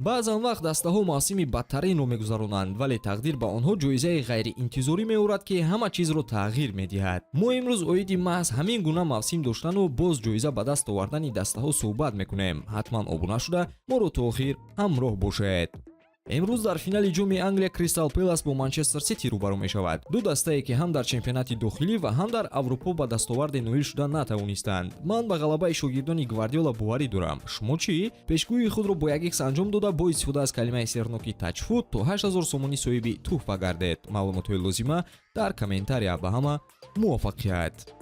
баъзан вақт дастаҳо мавсими бадтаринро мегузаронанд, вале тақдир ба онҳо ҷоизаи ғайриинтизорӣ меорад, ки ҳама чизро тағйир медиҳад. мо имрӯз оиди маҳз ҳамин гуна мавсим доштану боз ҷоиза ба даст овардани дастаҳо суҳбат мекунем. ҳатман обуна шуда моро то охир ҳамроҳ бошед. امروز در فینال جام انگلیا کریستال پالاس با منچستر سیتی روبرو میشود. دو دسته‌ای که هم در چمپیونات داخلی و هم در اروپا با دستاورد نویل شدن نتوانستند. من به غلبه شاگردان گواردیولا باوری دارم. شما چی؟ پیشگویی خود را با 1-0 انجام داده با استفاده از کلمه سرنوکی تاچ فوت تا 8000 سومانی صاحبی تحفه گردید. معلومات لازمه در کامنتاریا به همه موفقیت.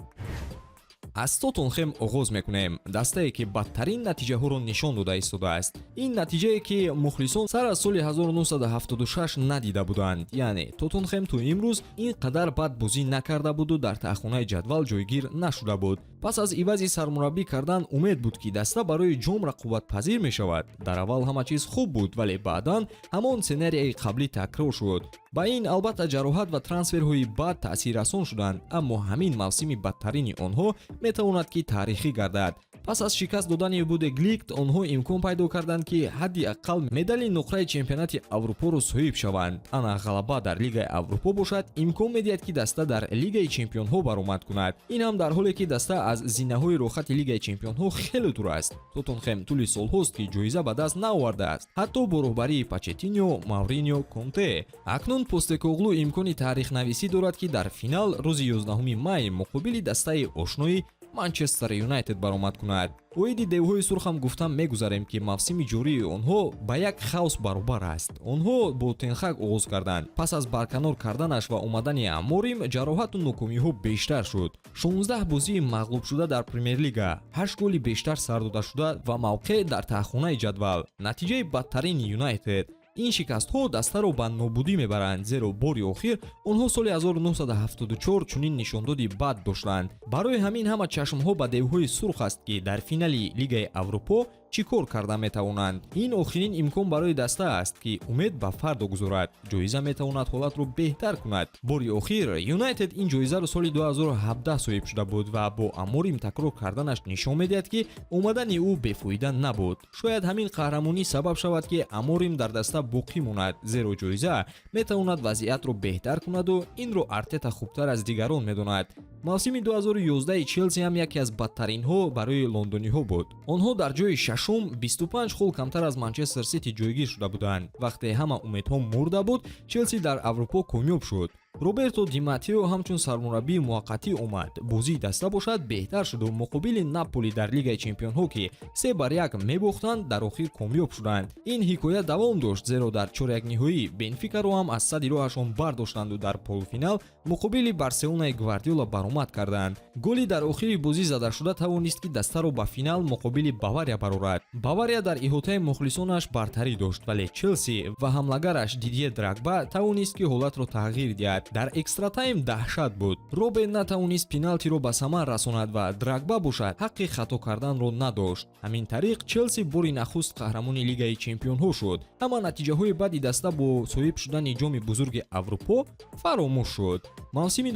از توتنخم آغاز میکنیم. دسته‌ای که بدترین نتیجه رو نشان داده ایستاده است. این نتیجه‌ای که مخلصان سر از سال 1976 ندیده بودند. یعنی توتنخم تو امروز این قدر بد بازی نکرده بود و در تخمینه جدول جایگیر نشده بود. پس از عوض سرمربی کردن امید بود که دسته برای جام رقابت پذیر می شود. در اول همه چیز خوب بود، ولی بعداً همان سناریوی قبلی تکرار شد. با این البته جراحت و ترانسفرهای بد تأثیر رسان شدند، اما همین موسم بدترین آنها میتواند که تاریخی گردد. پس از شکست دادن بود گلیکت آنها امکان پیدا کردند که حداقل مدال نقره چمپیونات اروپا را صاحب شوند. آن غلبه در لیگ اروپا باشد امکان میدهد که دسته در لیگ چمپیون ها برآمد کند. این هم در حالی که دسته از زینه‌های روخت لیگ چمپیون ها خیلی دور است. توتنخم طول سال‌هاست که جایزه به دست نیاورده است. حتی با رهبری پوچتینیو، مورینیو، کنته. اکنون پوستکوغلو امکان تاریخ نویسی دارد که در فینال روز 11 می مقابل دسته آشنای منچستر یونایتد برآمد کند. اویدی دیوهای سرخ هم گفتم میگذاریم که موسم جاری آنها با یک خاص برابر است. آنها با تنخک آغاز کردند. پس از برکنار کردنش و اومدن اموریم جراحت و ناکامی ها بیشتر شد. 16 بازی مغلوب شده در پرمیر لیگ، 8 گل بیشتر سر داده شده و موقع در تخمینه جدول. نتیجه بدترین یونایتد. این شکست ها دسته رو به نابودی میبرند، زیرا باری آخر آنها سال 1974 چنین نشاندادی بد داشتند. برای همین همه چشم ها به دیوهای سرخ است که در فینال لیگ اروپا چیکار کرده میتوانند. این آخرین امکان برای دسته است که امید به فرد گذارد. جایزه میتواند حالت رو بهتر کند. باری آخر یونایتد این جایزه رو سال 2017 صاحب شده بود و با اموریم تکرار کردنش نشان میدهد که اومدن او بیفایده نبود. شاید همین قهرمانی سبب شود که اموریم در دسته باقی ماند، زیرا جایزه میتواند وضعیت رو بهتر کند و این رو ارتتا خوبتر از دیگران میداند. موسم 2011 چلسی هم یکی از بدترین ها برای لندنی ها بود. آنها در جای ششم 25 خل کمتر از منچستر سیتی جایگیر شده بودند. وقتی همه امیدها مرده بود، چلسی در اروپا کامیاب شد. روبرتو دیماتیو همچون سرمربی موقتی اومد. بازی دسته باشد بهتر شد و مقابل ناپولی در لیگ چمپیون ها که 3-1 میباختند در آخر کامیاب شدند. این حکایت دوام داشت، زیرا در چهارک نهایی بنفیکا رو هم از صد راهشان برداشتند و در پولفینال مقابل بارسلونای گواردیولا برآمد کردند. گلی در آخر بازی زده شده توانست که دسته رو به فینال مقابل باواریا برآورد. باواریا در احاطه مخلصانش برتری داشت، ولی چلسی و حملگرش دیدیه دراگبا توانست که حالت رو تغییر دهد. در اکسترا تایم دهشت بود. روبن نتوانست پنالتی رو به ثمر رساند و دراگبا باشد حق خطا کردن رو نداشت. همین طریق چلسی باری نخست قهرمان لیگ چمپیون ها شد. اما نتیجه های بدی دسته با صاحب شدن جام بزرگ اروپا فراموش شد. موسم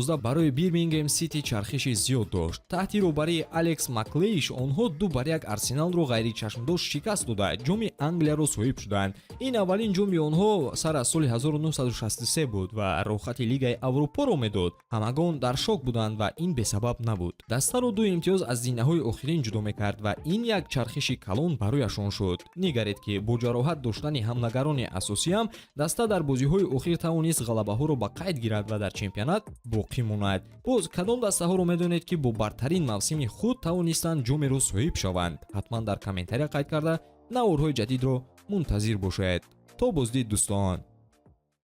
2010-2011 برای بیرمینگهم سیتی چرخش زیاد داشت. تحت روبری الکس مکلیش آنها 2-1 آرسنال رو غیر چشمدوش شکست داده جام انگلیا رو صاحب شدند. این اولین جام آنها سر از سال 1963 بود و روخت لیگ اروپا رو میداد. همگان در شوک بودند و این به سبب نبود. دسته رو 2 امتیاز از زینه‌های آخرین جدا میکرد و این یک چرخش کلان برایشان شد. نگرید که با جراحت داشتن حملگران اساسی هم دسته در بازی‌های اخیر توانست غلبه‌ها رو به قید گیرد و در چمپیونات باقی ماند. باز کدام دسته‌ها رو میدونید که با برترین موسم خود توانستند جام رو صاحب شوند؟ حتما در کامنتاری قید کرده نوارهای جدید رو منتظر باشید. تا بازدید دوستان.